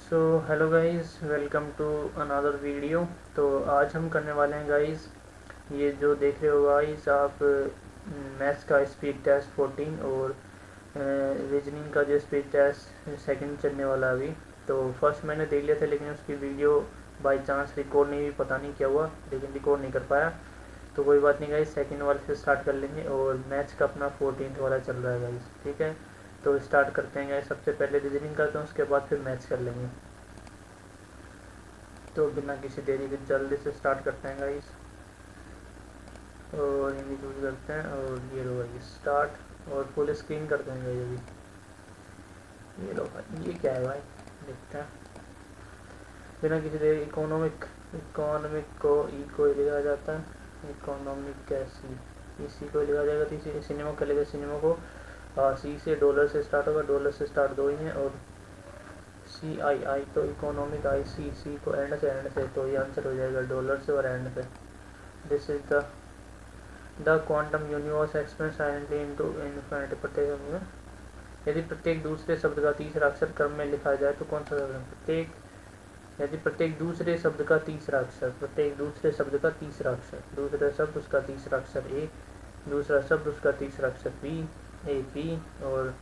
So hello guys, welcome to another video. तो आज हम करने वाले हैं गाइस, ये जो देख रहे हो गाइस आप, मैथ्स का स्पीड टेस्ट 14 और रीजनिंग का जो स्पीड टेस्ट सेकंड चलने वाला है अभी। तो फर्स्ट मैंने देख लिया था, लेकिन उसकी वीडियो बाय चांस रिकॉर्ड नहीं हुई, पता नहीं क्या हुआ, लेकिन रिकॉर्ड नहीं कर पाया। तो कोई बात नहीं गाइस, सेकंड वाले से स्टार्ट कर लेंगे और मैथ्स का अपना 14th वाला चल रहा है गाइस, ठीक है। तो स्टार्ट करते हैं गाइस, सबसे पहले रीजनिंग करते हैं, उसके बाद फिर मैथ्स कर लेंगे। तो बिना किसी देरी के जल्दी से स्टार्ट करते हैं गाइस, और हिंदी चूज करते हैं और ये लो भाई स्टार्ट, और फुल स्क्रीन करते हैं गाइस अभी। ये लो भाई, ये क्या है भाई, देखते हैं। बिना किसी देरी, इकोनॉमिक, इकोनॉमिक को ई को लिखा जाता है, इकोनॉमिक कैसी, इसी को लिखा जाएगा। तो इसी सिनेमा का लेगा, सिनेमा को सी से डॉलर से स्टार्ट होगा, डॉलर से स्टार्ट दो ही हैं, और सी आई आई तो इकोनॉमिक, आई सी सी को एंड से, तो ये आंसर हो जाएगा डॉलर से और एंड से। This is the quantum universe expand silently into infinity. प्रत्येक, यदि प्रत्येक दूसरे शब्द का तीसरा अक्षर क्रम में लिखा जाए तो कौन सा शब्द? प्रत्येक, यदि प्रत्येक दूसरे शब्द का तीसरा अक्षर, प्रत्येक दूसरे शब्द का तीसरा अक्षर, दूसरा शब्द उसका तीसरा अक्षर ए, दूसरा शब्द उसका तीसरा अक्षर बी, ए पी, और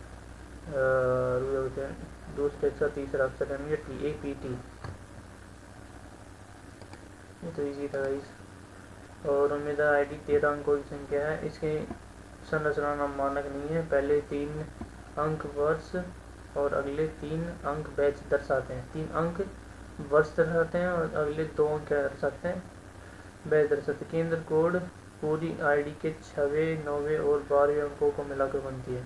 दूसरे का तीसरा अक्षर है टी, ए पी टी। ये तो इजी था गाइस। और उम्मीदा आईडी 13 अंकों की संख्या है। इसकी संरचना नाम मानक नहीं है। पहले 3 अंक वर्ष और अगले 3 अंक बैच दर्शाते हैं। 3 अंक वर्ष दर्शाते हैं और अगले 2 अंक क्या दर्शाते हैं? बैच दर्शाते हैं। केंद्र कोड पूरी आईडी के 6वें, 9वें और 12वें अंकों को मिलाकर बनती है।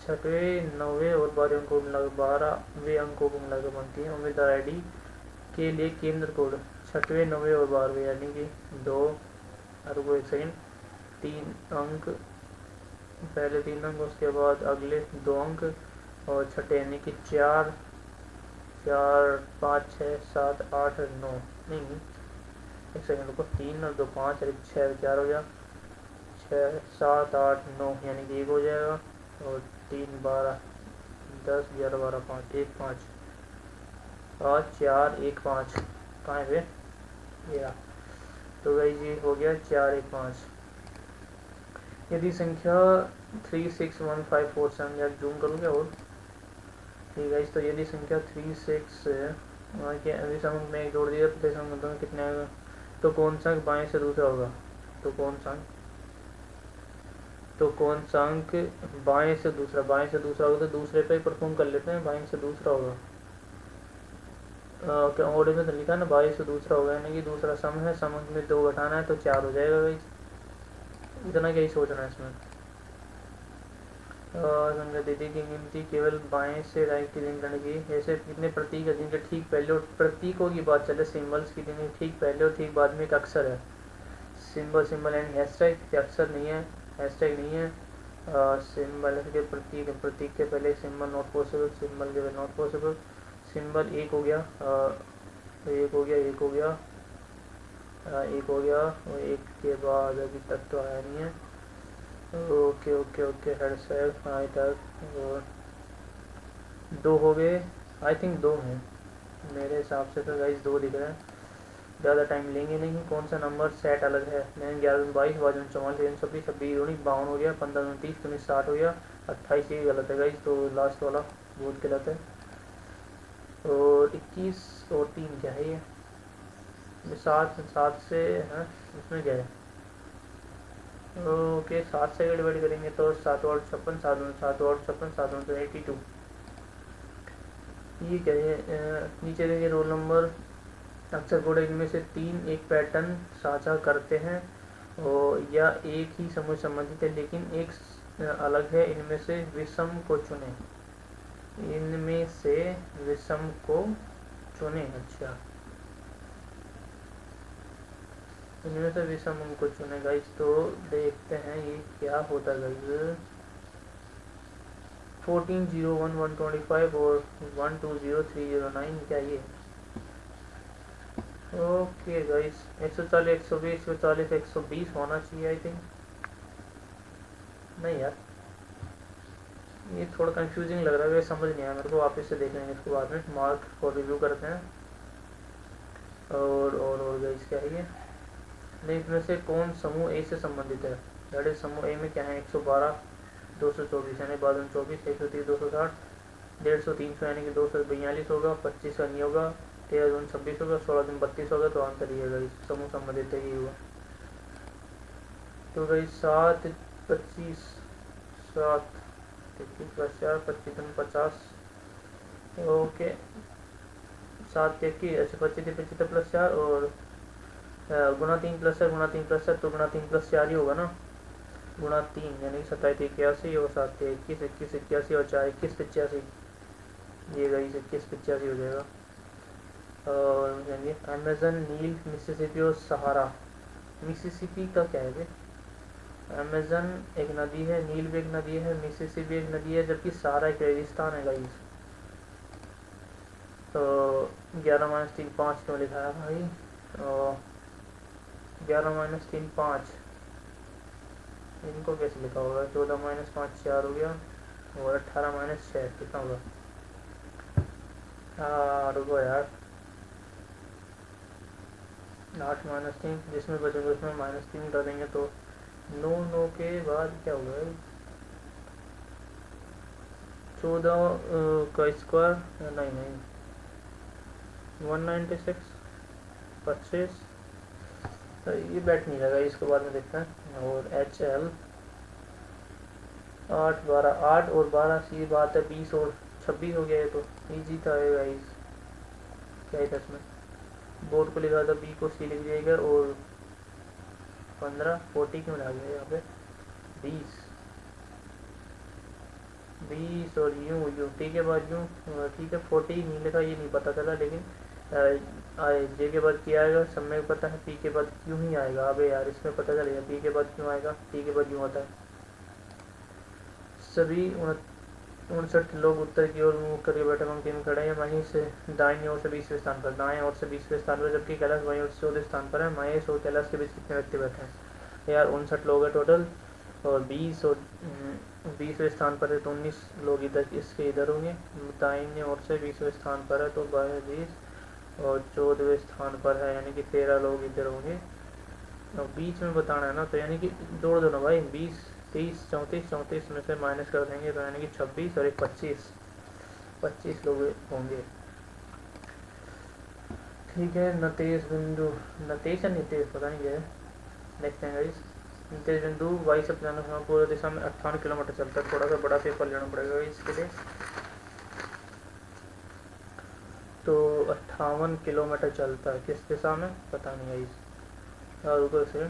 6वें, 9वें और 12वें अंकों को मिलाकर 12वें अंकों को मिलाकर बनती है। उम्मीदवार आईडी के लिए केंद्र कोड 6वें, 9वें और 12वें, यानी कि 2, रुको एक सेकेंड, 3 अंक, पहले 3 अंक, उसके बाद अगले 2 अंक, और छठे यानी कि 4, 4, 5, 6, 7, 8, 9, नहीं एक सेकेंड रुको, 3 और 2 5 और 6 4 हो गया, 6, 7, 8, 9, यानी कि 1 हो जाएगा, और 3, 12, 10, 11, 12, 5, 1, 5, 5, 4, 1, 5, कहाँ है वे? या तो गाइस ये हो गया 4, 1, 5। यदि संख्या 361547, या जूम करूँगा और ठीक है। तो यदि संख्या 36 के अभी सम में एक जोड़ दिया तो सम कितने आएगा? तो कौन सा अंक बाएं से दूसरा होगा? तो कौन सा अंक, तो कौन सा अंक बाएं से दूसरा, बाएं से दूसरा होगा तो दूसरे पे परफॉर्म कर लेते हैं, बाएं से दूसरा होगा। क्या ऑर्डर में तो लिखा ना, बाएं से दूसरा होगा, यानी कि दूसरा सम है, सम में 2 घटाना है तो 4 हो जाएगा भाई। इतना क्या ही सोचना है इसमें। संख्या दीदी की गिनती केवल बाएं से राइट की गिनती की। ऐसे कितने प्रतीक है जिनके ठीक पहले, और प्रतीकों की बात चले, सिंबल्स की गिनती ठीक पहले और ठीक बाद में एक अक्षर है। सिंबल, सिंबल एंड हैशटैग, अक्षर नहीं है, हैशटैग नहीं है। सिंबल के प्रतीक, प्रतीक के पहले सिंबल नॉट पॉसिबल, सिंबल के पहले नॉट पॉसिबल। सिंबल एक हो गया, एक हो गया, एक हो गया, एक हो गया, और एक के बाद अभी तक तो आया नहीं है। Okay okay okay, head self I तक, और 2 हो गए, आई थिंक 2 हैं मेरे हिसाब से, तो गाइस 2 दिख रहे हैं। ज़्यादा टाइम लेंगे नहीं। कौन सा नंबर सेट अलग है? मैंने 11 22, 22 44, 326, 26 52 हो गया, 15 30, 19 60 हो गया, 28 ये गलत है गाइस, तो लास्ट वाला बहुत गलत है। और 21 और 3 क्या है ये? 7 7 से है, इसमें क्या है? ओके, 7 से डिवाइड करेंगे तो 7 और 56, 7 और 56, 7 और 82। ये क्या है? नीचे देखिए रोल नंबर, अक्षर कोड, इनमें से 3 एक पैटर्न साझा करते हैं और या एक ही समूह संबंधित है, लेकिन एक अलग है। इनमें से विषम को चुनें, इनमें से विषम को चुनें। अच्छा, इनमें से विषम को चुनें गाइस। तो देखते हैं ये क्या होता है गाइस। 14 01 125 और 120309, क्या ये? ओके गाइस, 140 120 140 120 होना चाहिए आई थिंक। नहीं यार, ये थोड़ा कंफ्यूजिंग लग रहा है, समझ नहीं आया मेरे को, वापस से देख लेंगे इसको बाद में। मार्क और रिव्यू करते हैं। और गाइस क्या है ये, इनमें से कौन समूह ए से संबंधित है? दैट इज समूह ए में क्या है, 112, 224 यानी 2224, 130, 260, 150, 300 यानी कि 242 होगा, 25 का नहीं होगा, 13 दून 26 होगा, 16 दिन 32 होगा, तो आंसर ये है समूह संबंधित है, ये हुआ। तो भाई 7, 25, 7, 21 प्लस 4, 25 दून 50, ओके, 7 21, अच्छा 25 25 प्लस 4 और गुना 3 प्लस 4 गुना 3 प्लस 4, तो गुना 3 प्लस 4 ही होगा ना, गुना 3 यानी 27 81 और 7 21 21 81 और 4 21 85, ये गई 21 85 हो जाएगा। और जानिए अमेजन, नील, मिसिसिपी और सहारा। मिसिसिपी का क्या है? अमेजन एक नदी है, नील भी एक नदी है, मिसिसिपी एक नदी है, जबकि सहारा एक रेगिस्तान है गाइस। तो 11 - 3 5 क्यों लिखा है भाई? 11 - 3 5, इनको कैसे लिखा होगा? 14 - 5 4 हो गया, और 18 - 6 कितना होगा? रुको यार, 8 - 3, जिसमें बचेंगे उसमें -3 डालेंगे, तो 9 9 के बाद क्या होगा? 14 का स्क्वायर, नहीं नहीं, 196, 25, तो ये बैठ नहीं लगा, इसको बाद में देखते हैं। और HL 8 12, 8 और 12 सी बात है, 20 और 26 हो गया है, तो ईजी था गाइस। क्या था इसमें? बोर्ड को लिखा था, बी को सी लिख जाएगा, और 15 40 क्यों लगा गया यहाँ पे? 20 20 और यूँ यूँ, ठीक है बाद यूँ, ठीक है 40 नहीं लिखा, ये नहीं पता चला, लेकिन जे के बाद क्या आएगा सब में पता है, पी के बाद क्यों ही आएगा। अबे यार इसमें पता चलेगा पी के बाद क्यों आएगा, पी के बाद यूँ होता है। सभी 59 लोग उत्तर की ओर मुँह करके बैठे पंक्ति में खड़े हैं। वहीं से दाईं ओर से 20वें स्थान पर, दाएं ओर से 20वें स्थान पर, जबकि कैलाश बाईं ओर से 14वें स्थान पर है। महेश और कैलाश के बीच कितने व्यक्ति बैठे हैं? यार 59 लोग हैं टोटल, और 20 और 20वें स्थान पर है, तो 19 लोग इधर इसके इधर होंगे। दाहिने ओर से 20वें स्थान पर है, तो 20, और 14वें स्थान पर है, यानी कि 13 लोग इधर होंगे। और बीच में बताना है ना, तो यानी कि जोड़ दो ना भाई, 20 30 34 34 में से माइनस कर देंगे, तो यानी कि 26 और एक 25 लोग होंगे। ठीक है, नतेश बिंदु, नतेश या नितेश पता नहीं क्या है, देखते हैं गाइस। नितेश बिंदु वाई से पूर्व दिशा में 58 किलोमीटर चलता है। थोड़ा सा बड़ा पेपर लेना पड़ेगा इसके लिए। तो 58 किलोमीटर चलता है, किस दिशा में पता नहीं गाइस। और रुको से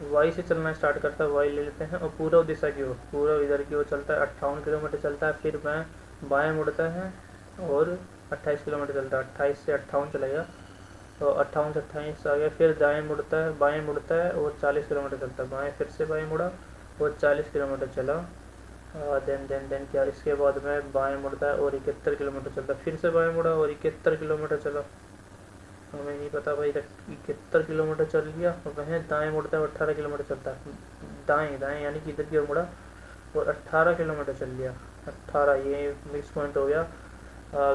वाई से चलना स्टार्ट करता है, वाई ले लेते हैं, और पूर्व दिशा की ओर, पूर्व इधर की ओर चलता है, 58 किलोमीटर चलता है। फिर बाएं मुड़ता है और 28 किलोमीटर चलता है, 28 से 58 चलेगा, तो 58 से 28 आ गया। फिर दाएं मुड़ता है, बाएं मुड़ता है और 40 किलोमीटर चलता है, बाएं फिर से बाएं मुड़ा और 40 किलोमीटर चला। देन क्या, इसके बाद में बाएं मुड़ता है और 71 किलोमीटर चलता है, फिर से बाएं मुड़ा और 71 किलोमीटर चला। हमें नहीं पता भाई, 71 किलोमीटर चल लिया। और वह दाएं मुड़ता है और 18 किलोमीटर चलता है, दाएं दाएं यानी कि इधर की ओर मुड़ा और 18 किलोमीटर चल लिया। 18 ये मिक्स पॉइंट हो गया।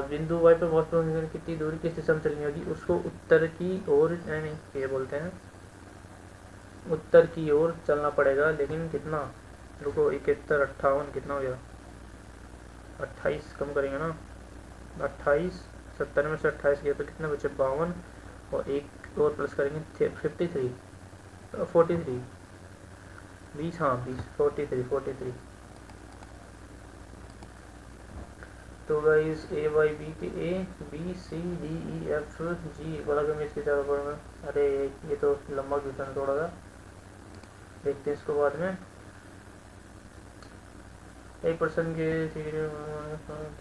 बिंदु वाई पर पहुँचने कितनी दूरी किस दिशा में चलनी होगी? उसको उत्तर की ओर, यानी ये बोलते हैं उत्तर की ओर चलना पड़ेगा, लेकिन कितना? रुको, 71 58 कितना हो गया? 28 कम करेंगे ना, 28 70 में से 28 गया तो कितने बचे? 52, और एक और प्लस करेंगे 53 43 20, हाँ 20 43। तो गाइस ए बाई बी के A B C D E F G वाला कम इसके चारों पर में। अरे ये तो लंबा क्वेश्चन है थोड़ा सा, देखते हैं इसको बाद में। एक पर्सन के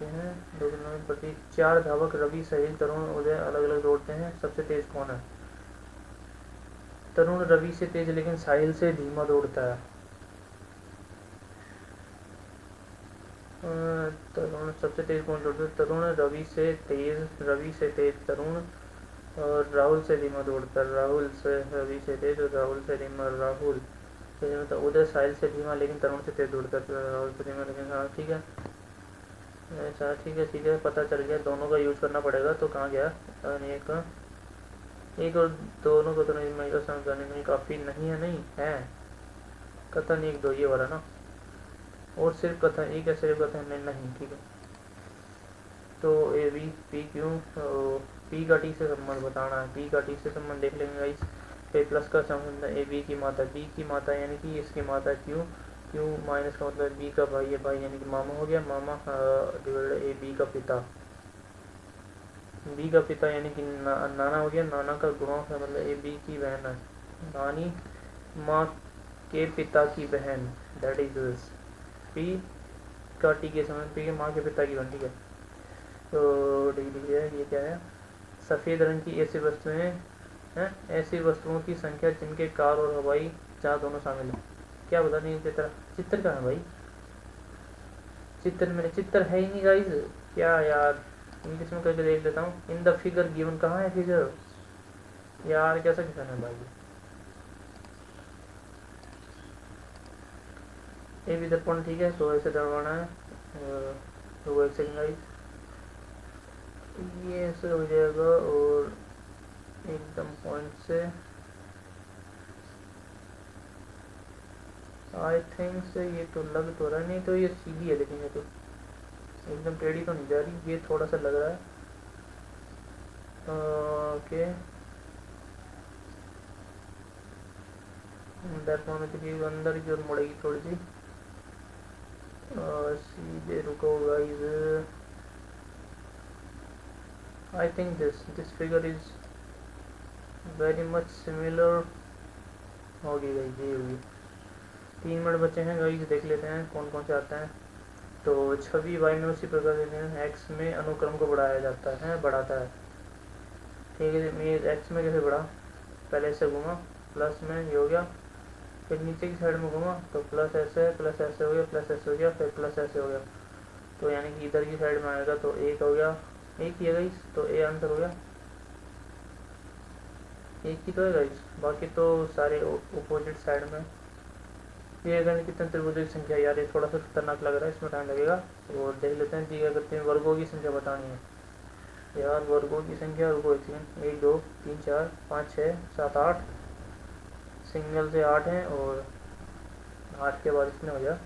हैं प्रति 4 धावक रवि सहित तरुण उदय अलग अलग दौड़ते हैं, सबसे तेज कौन है? तरुण रवि से तेज, लेकिन साहिल से धीमा दौड़ता है। तरुण सबसे तेज कौन दौड़ता है? तरुण रवि से तेज तरुण, और राहुल से धीमा दौड़ता है। राहुल से रवि से तेज और राहुल से धीमा राहुल। तो उदय साहिल से धीमा लेकिन तरुण से तेज दौड़ता है, राहुल से धीमा लेकिन, हाँ ठीक है। अच्छा ठीक है, पता चल गया, दोनों का यूज करना पड़ेगा। तो कहाँ गया एक एक और दोनों को तो नहीं, मैं समझाने में काफ़ी नहीं है, नहीं है कथन एक दो ये वाला ना, और सिर्फ कथन एक है, सिर्फ कथन नहीं, नहीं ठीक है। तो A B P Q, P का टी से संबंध बताना है, पी का टी से संबंध देख लेंगे गाइस। फिर प्लस का संबंध ए बी की माता, बी की माता यानी कि इसकी माता क्यू, क्यू माइनस का मतलब बी का भाई है, भाई यानी कि मामा हो गया, मामा डिवाइडेड ए बी का पिता, बी का पिता यानी कि नाना हो गया, नाना का गुणा का मतलब ए बी की बहन है, नानी माँ के पिता की बहन, दैट इज पी का टी के समय, पी के माँ के पिता की बहन, ठीक है। तो डिग्री है, ये क्या है, सफ़ेद रंग की ऐसी वस्तुएं हैं, ऐसी वस्तुओं की संख्या जिनके कार और हवाई जहाज दोनों शामिल हैं। क्या बता नहीं चित्र, चित्र कहाँ है भाई, चित्र में चित्र है ही नहीं गाइस, क्या यार, इंग्लिश में करके देख लेता हूँ। इन द फिगर गिवन, कहाँ है फिगर यार, कैसा किसान है भाई। ये भी दर्पण ठीक है, तो ऐसे दरवाना है, तो एक सेकंड गाइस, ये ऐसे हो जाएगा और एकदम पॉइंट से, आई थिंक से ये तो लग तो रहा नहीं, तो ये सीधी है लेकिन ये तो एकदम टेढ़ी तो नहीं जा रही, ये थोड़ा सा लग रहा है। ओके, दर्पण की अंदर की ओर मुड़ेगी थोड़ी सी, सीधे रुको guys, I think this figure is very much similar, होगी गाइस, ये होगी। 3 मिनट बचे हैं गाइस, देख लेते हैं कौन कौन से आते हैं। तो छवि वाई में उसी प्रकार देते हैं, एक्स में अनुक्रम को बढ़ाया जाता है, बढ़ाता है, ठीक है। मैं एक्स में कैसे बढ़ा, पहले से घूमा, प्लस में ये हो गया, फिर नीचे की साइड में घूमा तो प्लस ऐसे, प्लस ऐसे हो गया, प्लस ऐसे हो गया, फिर प्लस ऐसे हो गया, तो यानी कि इधर की साइड में आएगा तो एक हो गया, एक ही है गाइस, तो ए आंसर हो गया, एक ही तो है गाइस, बाकी तो सारे अपोजिट साइड में। ये अगर कितने त्रिभुजों की संख्या, यार ये थोड़ा सा खतरनाक लग रहा है, इसमें टाइम लगेगा, और देख लेते हैं जी। क्या करते हैं, वर्गों की संख्या बतानी है यार, वर्गों की संख्या, रुको एक दो तीन चार पाँच छः सात आठ, सिंगल से 8 हैं, और 8 के बाद इसमें हो गया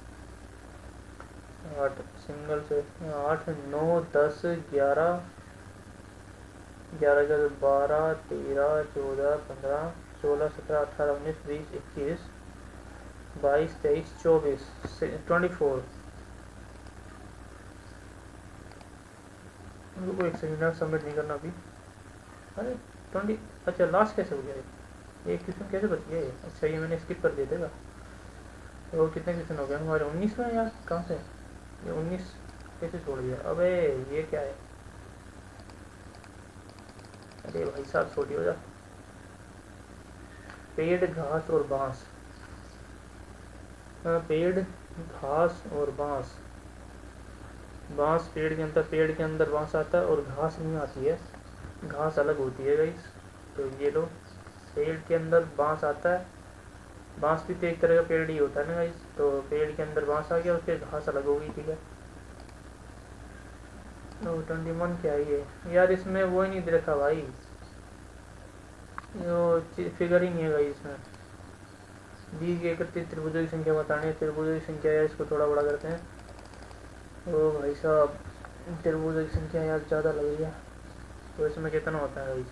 8, सिंगल से 8 9 10 11, 11 के बाद 12 13 14 15 16 17 18 19 20 21 22 23 24 24, रुको एक सेकंड, सबमिट नहीं करना अभी, अरे 20, अच्छा लास्ट कैसे हो गया ये क्वेश्चन कैसे बच गया ये, अच्छा ये मैंने स्किप कर दिया था। तो कितने क्वेश्चन हो गए हमारे, 19 में यार, कहाँ से ये 19 कैसे छोड़ दिया, अबे ये क्या है, अरे भाई साहब छोटी हो जा। पेड़ घास और बांस, पेड़ घास और बांस, बांस पेड़ के अंदर बांस आता है, और घास नहीं आती है, घास अलग होती है गाइस। तो ये लो, पेड़ के अंदर बांस आता है, बांस भी तो एक तरह का पेड़ ही होता है ना गाइस, तो पेड़ के अंदर बांस आ गया और फिर घास अलग हो गई, ठीक है। तो 21 क्या है ये यार, इसमें वो ही नहीं दे रखा भाई, फिगर ही नहीं है गाइस इसमें। दी की एकत्रित त्रिभुजों की संख्या बतानी है, त्रिभुजों की संख्या यार, इसको थोड़ा बड़ा करते हैं। ओ भाई साहब, त्रिभुजों की संख्या यार ज़्यादा लग रही है, तो इसमें कितना होता है गाइस,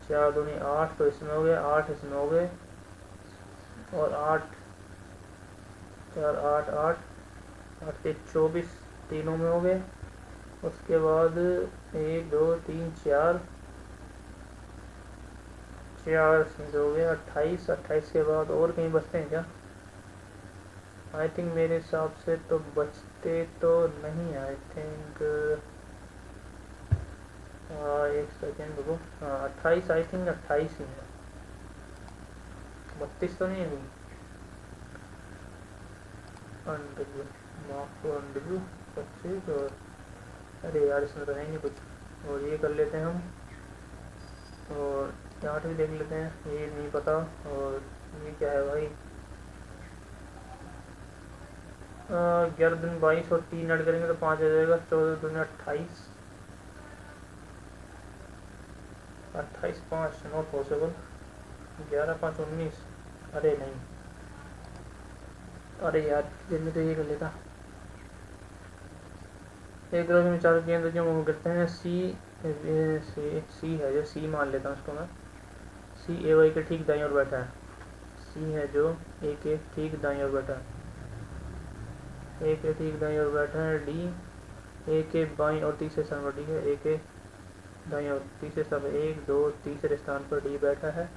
4 दूनी 8, तो इसमें हो गए 8, इसमें हो गए, और 8 4 8 8 8 के 24, तीनों में हो गए। उसके बाद 1 2 3 4 इसमें हो गए 28, 28 के बाद और कहीं बचते हैं क्या, आई थिंक मेरे हिसाब से तो बचते तो नहीं, आई थिंक, एक सेकेंड रुको, हाँ 28, आई थिंक 28 ही है, 32 तो नहीं है कहीं, अंडरव्यू, माफ अंडरव्यू 25, और अरे यार इसमें तो है नहीं कुछ, और ये कर लेते हैं हम, और 8 भी देख लेते हैं, ये नहीं पता, और ये क्या है भाई, 11 दिन 22 और 3 ऐड करेंगे तो 5 आ जाएगा। 14 दूनी 28, 28 5 नॉट पॉसिबल। 11 5 19, अरे नहीं, अरे यार दिन में तो ये कर लेता। एक रोज में 4 केंद्र जो मूव करते हैं, सी है जो, सी मान लेता हूँ उसको मैं। सी ए वाई के ठीक दाईं ओर बैठा है। सी है जो ए के ठीक दाईं ओर बैठा है। ए के ठीक दाईं ओर बैठा है। डी ए के बाईं और तीसरे स्थान पर डी है। ए के दाईं ओर तीसरे स्थान पर 1 2 तीसरे स्थान पर डी बैठा है।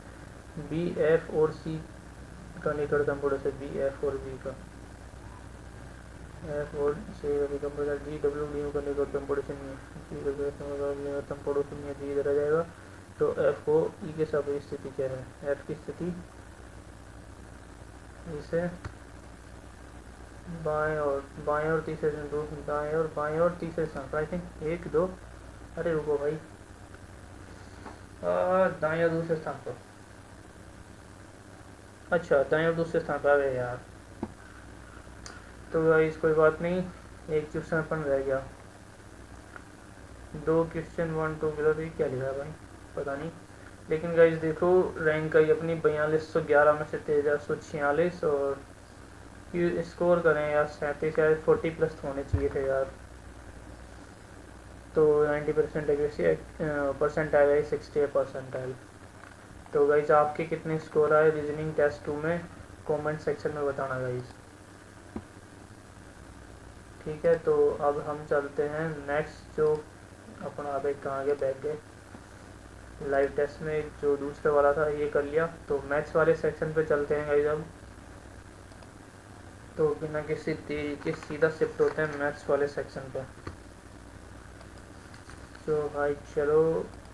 बी एफ और सी का निकटतम पड़ोसी, बी एफ और बी का, एफ और सी का निकटतम पड़ोसी, डी डब्ल्यू डी का निकटतम पड़ोसी नहीं है। डी डब्ल्यू का निकटतम पड़ोसी नहीं है, डी इधर आ जाएगा। तो एफ को ई के साथ स्थिति कह रहे हैं। एफ की स्थिति इसे बाएं और तीसरे स्थान, दो दाएं और बाएं और तीसरे स्थान पर, आई थिंक 1 2, अरे रुको भाई, दाएं और दूसरे स्थान पर, अच्छा दाएं और दूसरे स्थान पर, अरे यार। तो गाइस कोई बात नहीं, एक क्वेश्चन अपन रह गया। 2 क्वेश्चन 1 2 मिला, तो क्या लिखा है भाई पता नहीं। लेकिन गाइस देखो, रैंक आई अपनी 4211 में से 1346, और स्कोर करें यार 37 यार, 40 प्लस होने चाहिए थे यार। तो 90% परसेंट आएगा, 68 परसेंटाइल। तो गाइज आपके कितने स्कोर आए रीजनिंग टेस्ट 2 में, कमेंट सेक्शन में बताना गाइज। ठीक है, तो अब हम चलते हैं नेक्स्ट, जो अपना अब एक कहाँ गए, बैठ गए लाइव टेस्ट में, जो दूसरे वाला था ये कर लिया। तो मैथ्स वाले सेक्शन पे चलते हैं गाइज अब। तो बिना किसी देरी के सीधा शिफ्ट होते हैं मैथ्स वाले सेक्शन पे। तो भाई चलो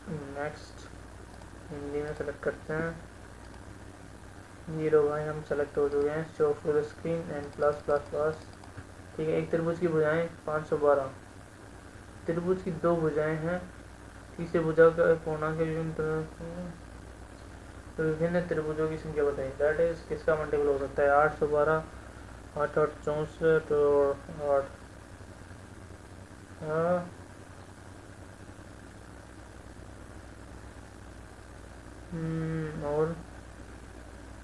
नेक्स्ट हिंदी में सेलेक्ट करते हैं। ये लो भाई हम सेलेक्ट हो चुके हैं, show full screen and plus plus plus. ठीक है, एक त्रिभुज की भुजाएं 512, त्रिभुज की 2 भुजाएं हैं, तीसरे भुजा का पूर्णांक विभिन्न त्रिभुजों की संख्या बताइए। दैट इज किसका मल्टीपल हो सकता है, 812, 8 8 64 और 8 और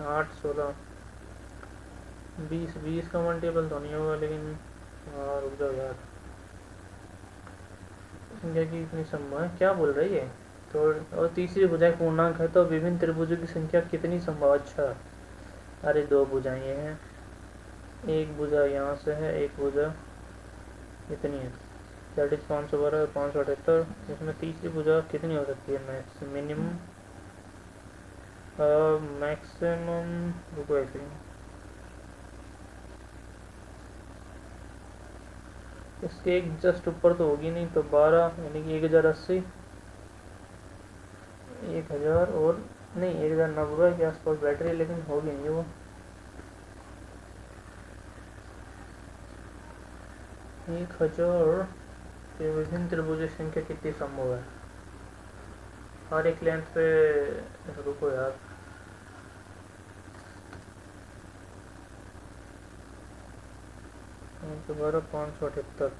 8 16 20, 20 का मल्टीपल तो नहीं होगा, लेकिन रुक जाओ यार, संख्या की इतनी संभव है, क्या बोल रही है। तो और तीसरी भुजा पूर्णांक है, तो विभिन्न त्रिभुजों की संख्या कितनी संभव, अच्छा अरे 2 भुजाएं हैं, एक भुजा यहाँ से है, एक भुजा इतनी है, दैट इज 512 और 578। इसमें तीसरी भुजा कितनी हो सकती है, मिनिमम मैक्सिमम, रुको ऐसे इसके एक जस्ट ऊपर तो होगी नहीं, तो 12 यानी कि 1080, 1000 और नहीं 1090 के आसपास बैटरी, लेकिन होगी नहीं वो। 1000 के विभिन्न त्रिभुज संख्या कितनी संभव है हर एक लेंथ पे, रुको यार, दोबारा 578,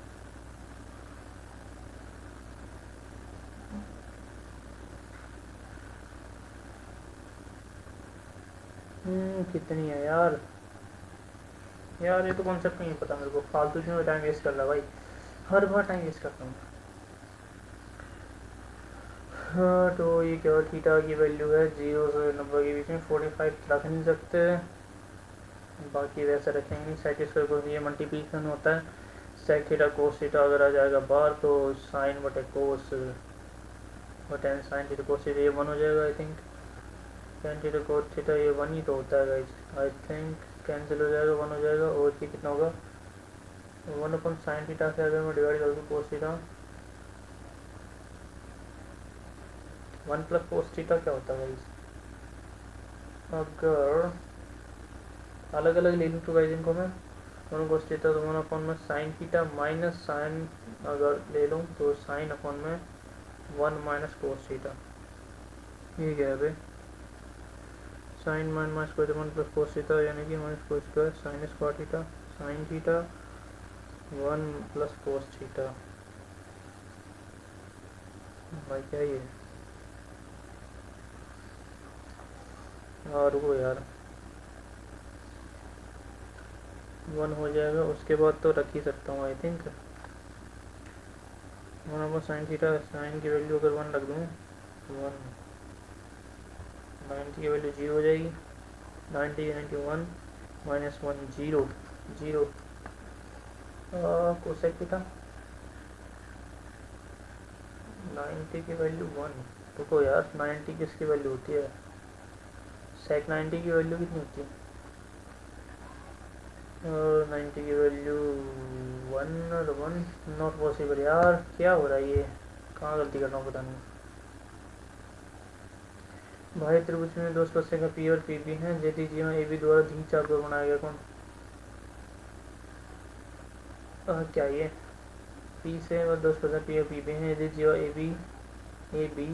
कितनी है यार, यार ये तो कॉन्सेप्ट नहीं पता मेरे को, फालतू क्यों टाइम वेस्ट कर रहा भाई, हर बार टाइम वेस्ट करता हूँ। हाँ तो ये क्या, थीटा की वैल्यू है 0 से 90 के बीच में, 45 रख नहीं सकते, बाकी वैसे रखेंगे नहीं। सेक स्क्वायर को ये मल्टीप्लिकेशन होता है, सेक थीटा कोस थीटा अगर आ जाएगा बाहर, तो साइन बटे कोस बटे साइन थीटा कोस थीटा ये 1 हो जाएगा I think. Tan theta cos theta ये 1 ही तो होता है गाइस, आई थिंक कैंसिल हो जाएगा, 1 हो जाएगा, और ये कितना होगा 1 अपन साइन थीटा से अगर मैं डिवाइड कर दूँ cos theta, 1 plus cos theta क्या होता है गाइस, अगर अलग अलग ले लूँ तो गाइस इनको मैं 1 कोस थीटा तो 1 अपन में साइन थीटा माइनस साइन, अगर ले लूँ तो साइन अपन में 1 माइनस कोस थीटा, ये क्या है भाई, sine minus cos 1 plus cos theta यानी कि minus cos square sine square theta sine theta 1 plus cos theta. भाई क्या ये, और वो यार 1 हो जाएगा, उसके बाद तो रख ही सकता हूँ I think. 1/sin theta, sine की वैल्यू अगर 1 रख दूँ, 1, 90 की वैल्यू 0 हो जाएगी, 90 की 91 -1 0 0 कोसेक थीटा 90 की वैल्यू 1। रुको यार, 90 किसकी वैल्यू होती है, सेक 90 की वैल्यू कितनी होती है, और 90 की वैल्यू 1 और 1 नॉट पॉसिबल यार, क्या हो रहा है ये, कहाँ गलती कर रहा हूँ पता नहीं। भाई त्रिभुज में दो स्पर्शरेखा पी और पी बी हैं, यदि जीवन ए बी द्वारा धी चाप द्वारा बनाया गया कोण, क्या ये पी से और दो स्पर्शरेखा पी और पी बी हैं, यदि जीवा ए बी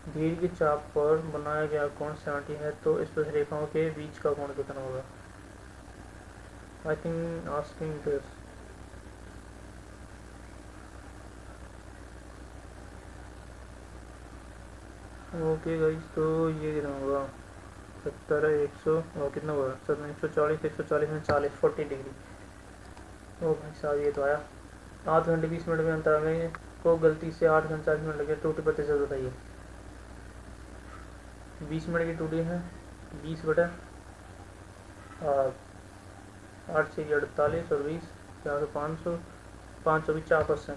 दीर्घ चाप पर बनाया गया कोण 70 है, तो स्पर्शरेखाओं के बीच का कोण कितना होगा। I think asking this, okay guys, तो ये कितना होगा, 70 100 और कितना होगा 140 140 में 40 40 डिग्री। ओ भाई साहब ये तो आया। 8 घंटे 20 मिनट में अंतराल में को गलती से 8 घंटे 40 मिनट लगे, टूटी प्रतिशत बताइए। 20 मिनट की टूटी है, 20 बटा 8 6 48 और 20 400 500 500 भी 4%।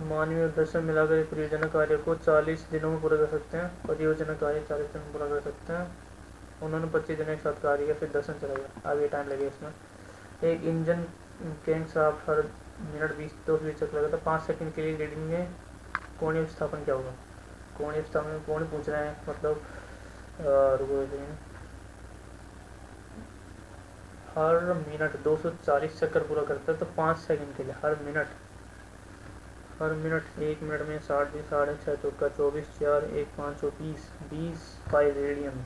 मानवीय दर्शन मिलाकर परियोजना कार्य को 40 दिनों में पूरा कर सकते हैं, परियोजना कार्य 40 दिन में पूरा कर सकते हैं। उन्होंने 25 दिन एक साथ कार्य किया, फिर दर्शन चला गया, आगे टाइम लगेगा इसमें। एक इंजन क्रैंकशाफ्ट हर मिनट 20 चक्कर लगाता है, 5 सेकंड के लिए रीडिंग में कोणीय विस्थापन क्या होगा। कोणीय विस्थापन कोण पूछ रहे हैं, मतलब रुको हर मिनट 240 चक्कर पूरा करता है, तो 5 सेकंड के लिए हर मिनट 1 मिनट में 60 साढ़े 6 चौका 24 4 1 5 20 20 पाई रेडियन।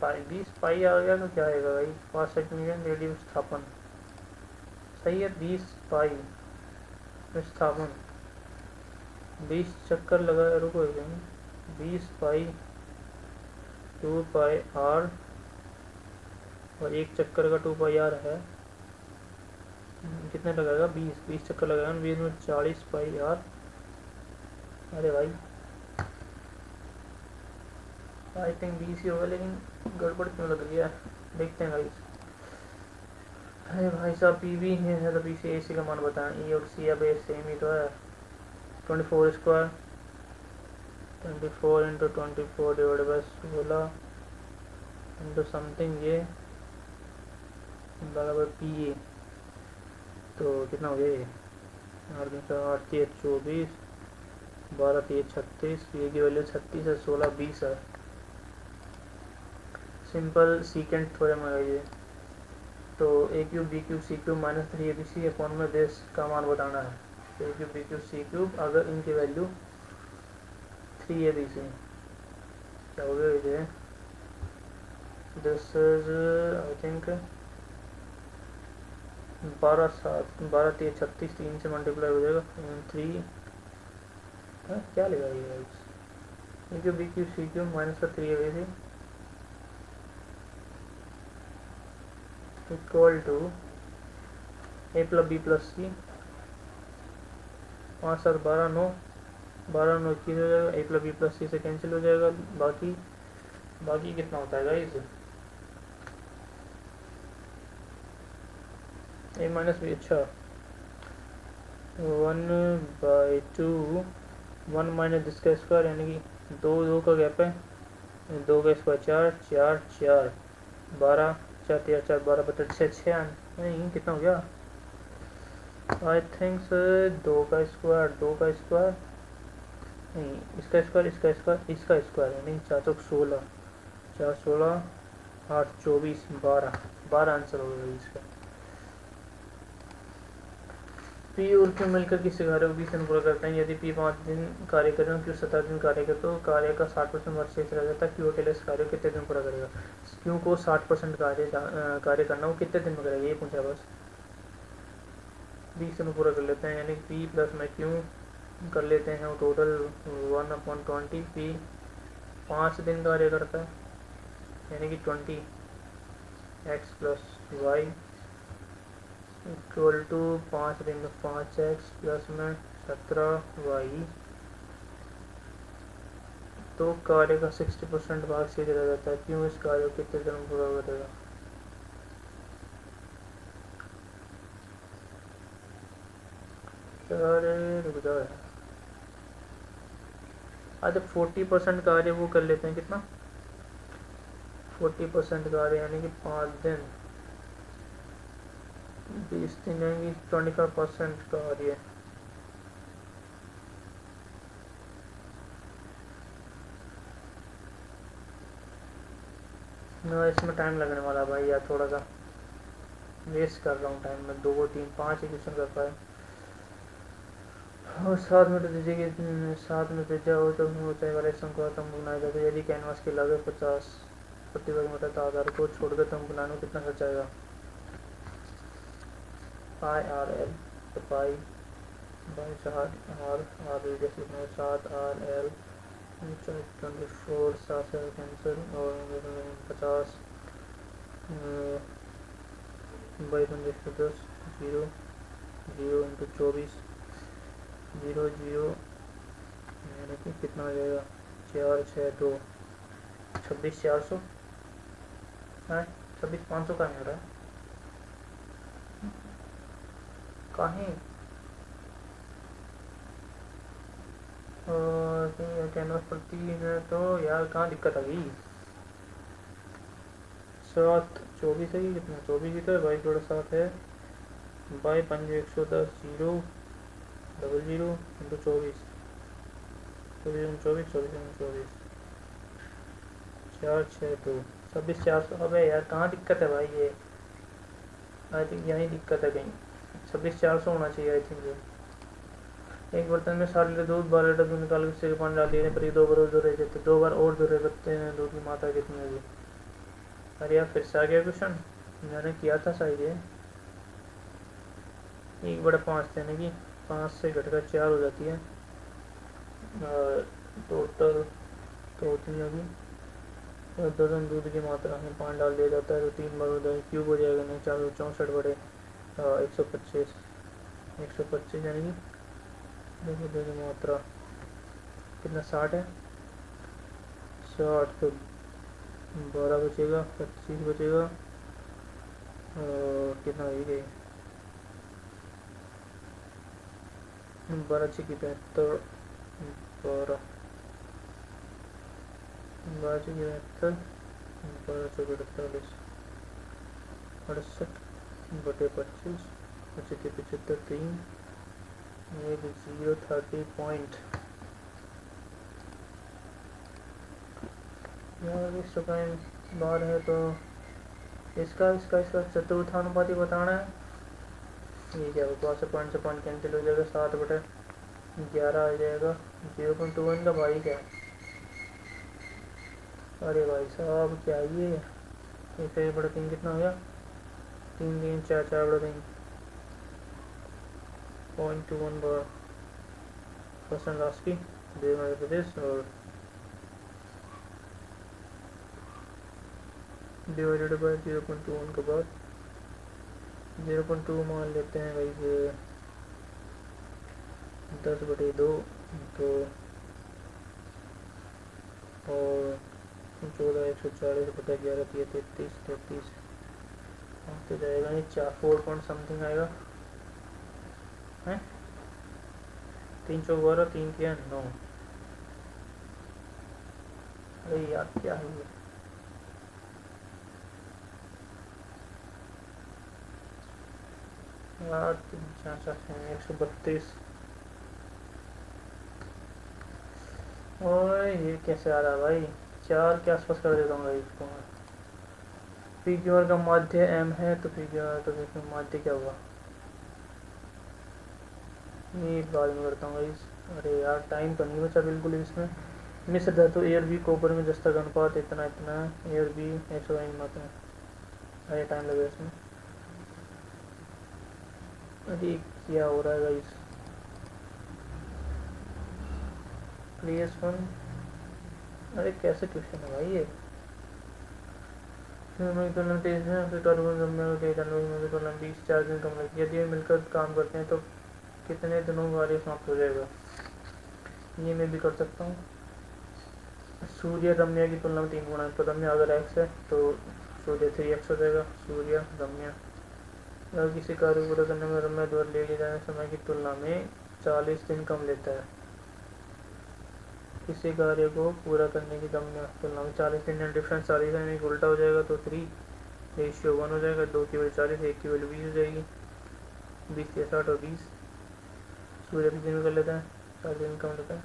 पाई 20 पाई आ गया तो क्या आएगा भाई, 5 सेकंड में रेडियन विस्थापन, सही है। 20 पाई विस्थापन, 20 चक्कर लगा, रुको 20 पाई 2 पाई आर, और एक चक्कर का 2 पाई आर है, कितने लगाएगा 20 चक्कर लगाएगा 20 में 40 पाई आर। अरे भाई आई थिंक 20 ही होगा, लेकिन गड़बड़ क्यों लग रही है, देखते हैं भाई। अरे भाई साहब पी भी है तो पी से ए सी का मान बताएं, ई और सी अब सेम ही तो है। 24 square 24 into 24 divide by 16 into something ये बराबर पी ए, तो कितना हो गया ये 8 3 24 12 3 36, पी ए की वैल्यू 36 है, 16 20 है। सिंपल सीकेंट थ्योरम है ये। तो ए cube B cube C cube minus 3 ABC upon में देश का मान बताना है। ए cube B cube C cube अगर इनकी वैल्यू 3ABC, क्या हो गया ये, दिस इज आई थिंक 12 3 36, 3 से मल्टीप्लाई हो जाएगा 3, क्या लिखा ये A cube B cube C cube minus का 3ABC equal to A plus B plus C, 5 7 12 9 12 9 21 हो जाएगा, A plus B plus C से कैंसिल हो जाएगा, बाकी कितना होता है गाइस, ए माइनस बी, अच्छा 1/2 1 माइनस जिसका स्क्वायर यानी कि 2 का गैप है, 2 का स्क्वायर 4 4 4 12 4 3 4 12 बटा 6 6 नहीं कितना हो गया, आई थिंक 2 का स्क्वायर नहीं, इसका स्क्वायर यानी 4 चौक 16 4 16 8 24 12 12 आंसर हो गया इसका। पी और क्यू मिलकर किसी कार्य को 20 दिन पूरा करते हैं। यदि पी 5 दिन कार्य करे और क्यू 17 दिन कार्य करे तो कार्य का 60% वर्ष शेष रह जाता है। क्यू अकेले इस कार्य को कितने दिन पूरा करेगा? क्यू को 60% कार्य करना, वो कितने दिन में करेगा ये पूछा बस। 20 दिन पूरा कर लेते हैं, यानी पी प्लस में क्यू कर लेते हैं, वो टोटल 1/20। पी 5 दिन कार्य करता है, यानी कि 20x plus Y equal to 5 दिन में 5x प्लस में 17y। तो कार्य का 60% भाग सीधे रह जाता है। क्यों इस कार्य को कितने दिन में पूरा करेगा? अरे रुक जाओ यार, आज 40% कार्य वो कर लेते हैं। कितना? 40% कार्य यानी कि 5 दिन, 20 दिन यानी 25% कार्य। ना इसमें टाइम लगने वाला भाई यार, थोड़ा सा वेस्ट कर रहा हूँ टाइम में। 2 3 5 ही क्वेश्चन कर पाए और 7 मिनट दीजिए कि 7 मिनट दीजिए हो तो ऊंचाई वाले शंकु तंबू बनाया जाता है। यदि कैनवास की लागत 50 प्रति वर्ग मीटर तो आधार को छोड़कर तंबू बनाने में कितना खर्च आएगा? पाई आर एल, तो पाई बाई 4 आर रेडियस लिखना है, 7 RL ऊंचाई 24, 7 से कैंसिल और 50 बाई 10, 0 0 इंटू 24, 0 0 यानी कि कितना हो जाएगा? 4 6 2 26,400 है। 26,500 कहाँ आ रहा है? कहीं कैनवास पर 3 है तो यार कहाँ दिक्कत आ गई? 7 24 है, कितना 24 ही तो है भाई, थोड़ा 7 है बाई 5 110 0 00 इंटू 24, 24 24 24 4 6 2 26,400। अबे यार कहाँ दिक्कत है भाई? ये आई थिंक यहीं दिक्कत है कहीं। 26,400 होना चाहिए आई थिंक। एक बर्तन में 7 लीटर दूध, 12 लीटर दूध निकाल के पानी डाल देने पर ये 2 बार और दोहराए जाते, 2 बार और दोहराए करते हैं, दूध की मात्रा कितनी होगी? अरे यार फिर से आ गया क्वेश्चन, मैंने किया था शायद ये। 1/5 यानी कि 5 से घटकर 4 हो जाती है। टोटल तो उतनी होगी। 10 दूध की मात्रा में पानी डाल दिया जाता है तो 3 बार उधर क्यूब हो जाएगा। नहीं 464 बड़े 125 यानी कि देखो दूध की मात्रा कितना 60 है। 60 तो 12 बचेगा, 25 बचेगा और कितना ही गई 12 6 की 72, 12 12 6 की 72, 12 6 की 48, 68 बटे 25, 25 75 3 1 0 30 पॉइंट। यार इस टाइम बार है तो इसका चतुर्थानुपाती बताना है। ये क्या बकवास है? पॉइंट से पॉइंट कैंसिल हो जाएगा, 7/11 आ जाएगा। 0.21 का भाई क्या? अरे भाई साहब क्या ये फिर बड़ा 3 कितना हो गया? 3 3 4 4 बड़ा 3 0.21 परसेंट लास्ट की मध्य प्रदेश और डिवाइडेड बाई 0.21 के बाद 0.2 मान लेते हैं भाई। 10/2 तो और 14 140/11 33 तो जाएगा नहीं 4 पॉइंट समथिंग आएगा है। 3 चौक 12 3 किया 9। अरे यार क्या है ये? यार 132 और ये कैसे आ रहा भाई? 4 के आसपास कर देता हूँ भाई इसको मैं। पी क्यू आर का माध्य एम है तो पी क्यू आर तो माध्य क्या हुआ? ये बाद में करता हूँ गाइस। अरे यार टाइम तो नहीं बचा बिल्कुल भी इसमें। मिस्र धातु एयर बी कॉपर में दस्तक अनुपात इतना इतना एयर बी 100 मात्रा। अरे टाइम लगेगा इसमें। अरे क्या हो रहा है गाइस। Place one. अरे कैसे क्वेश्चन है भाई ये। तुलना तेज है फिर कार्बन तुलना 20 40 दिन कम लगती है। यदि मिलकर काम करते हैं तो कितने दिनों में कार्य समाप्त हो जाएगा। ये मैं भी कर सकता हूँ। सूर्य रम्या की तुलना में 3 गुना है। तो रम्या अगर एक्स है तो सूर्य 3x हो जाएगा। सूर्य रम्या अगर किसी कार्य को पूरा करने में रम्या द्वारा लिए जाने समय की तुलना में 40 दिन कम लेता है। किसी कार्य को पूरा करने की रम्या तुलना में 40 दिन डिफरेंस 40 है, नहीं उल्टा हो जाएगा तो 3 रेशियो 1 हो जाएगा। 2 की वैल्यू 40, 1 की वैल्यू 20 हो जाएगी। 20 या 60 और 20 सूर्य भी दिन में कर लेता है, 40 दिन कम लेता है।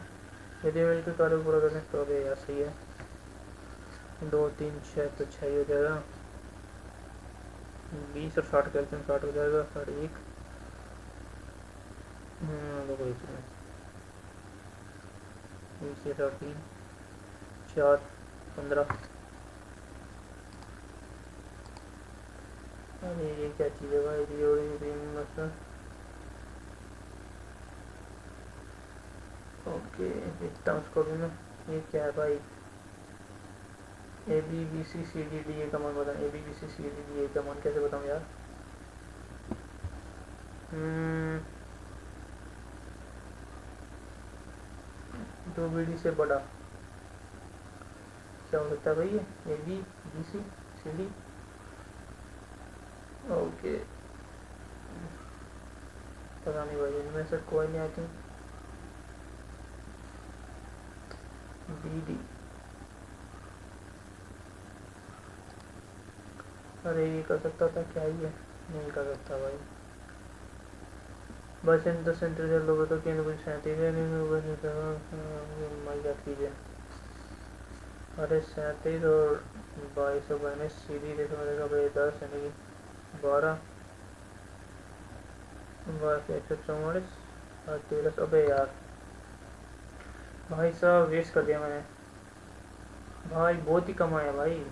यदि मिलकर कार्य को पूरा करने तो अरे यार सही है। 2 3 6 तो 6 ही हो जाएगा। 20 और 60 कैल्शियम 60 हो जाएगा। 1 देखो इसमें 20 या 60 3 4 15। अरे ये क्या चीज़ है भाई। ओके देखता हूँ उसको भी मैं। ये क्या है भाई। A B B C C D D A का मान बताएं। A B B C C D D A का मान कैसे बताऊँ यार। दो बी डी से बड़ा क्या हो सकता है भाई। ये A B B C C D. Okay पता नहीं भाई इनमें से कोई नहीं। I think B D. अरे ये कर सकता था क्या ही है। नहीं कर सकता भाई। बस इन 10 इंटरजल लोगों तो केंद्र कुछ 37 याद कीजिए। अरे 37 और 22 माइनस सीधी देखो मेरे भाई 10 यानी कि 12 बस 144 और 13। अबे यार भाई साहब वेस्ट कर दिया मैंने भाई। बहुत ही कम आया भाई।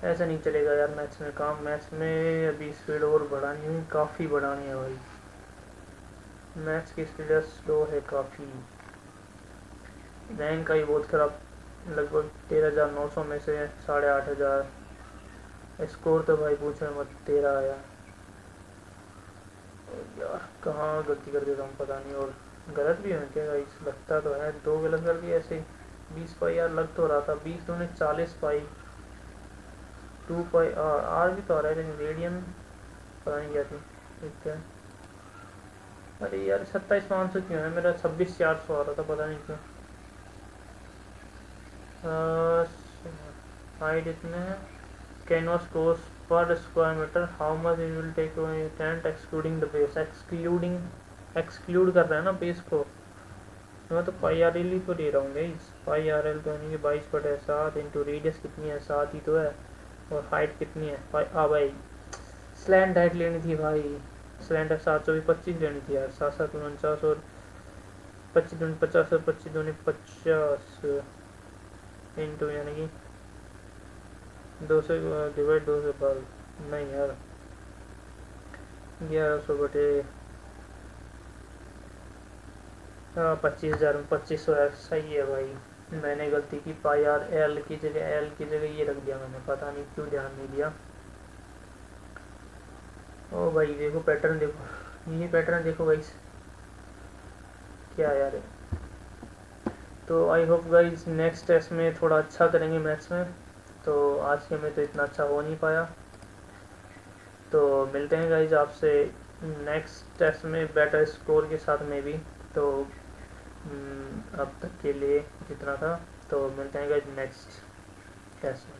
ऐसा नहीं चलेगा यार। मैथ्स में काम। मैथ्स में अभी स्पीड और बढ़ानी हुई, काफ़ी बढ़ानी है भाई। मैथ्स की स्पीड स्लो है काफ़ी। रैंक का ही बहुत ख़राब। लगभग 13,900 में से 8,500। स्कोर तो भाई पूछो मत 13 आया। यार कहाँ गलती कर देता हूँ पता नहीं। और गलत भी है क्या गाइस। लगता तो है 2 गलत कर दिए ऐसे। 20 पाई यार लग तो रहा था। 20 दूने 40 पाई। 2 पाई आर भी तो आ रहा है लेकिन रेडियन पता नहीं क्या थी। ठीक है। अरे यार 27,500 क्यों है मेरा। 26,400 आ रहा था पता नहीं क्यों। हाइट इतने हैं। कैनवास कोर्स पर square metre how much it will take tent excluding the base. Exclude कर रहे हैं ना बेस को। मैं तो पाई आर एल ही तो ले रहा हूँ गाइस। पाई आर एल तो यानी कि 22/7 इंटू रेडियस कितनी है 7 ही तो है। और हाइट कितनी है भाई स्लैंड हाइट लेनी थी भाई। स्लैंड 725 लेनी थी यार। 7 7 49 और 25 दूनी 50 और 25 दूनी 50 इंटू यानी कि 2 से डिवाइड 2 से बाल नहीं यार 1100 बटे 25,000 में 2500 है। सही है भाई। मैंने गलती की। पाई आर एल की जगह ये रख दिया मैंने। पता नहीं क्यों ध्यान नहीं दिया। ओ भाई देखो पैटर्न देखो। ये पैटर्न देखो गाइस क्या यार है। तो I hope guys next test में थोड़ा अच्छा करेंगे मैथ्स में। तो आज के में तो इतना अच्छा हो नहीं पाया। तो मिलते हैं गाइज आपसे नेक्स्ट टेस्ट में बेटर स्कोर के साथ में भी। तो अब तक के लिए जितना था। तो मिलते हैं गाइज नेक्स्ट टेस्ट में।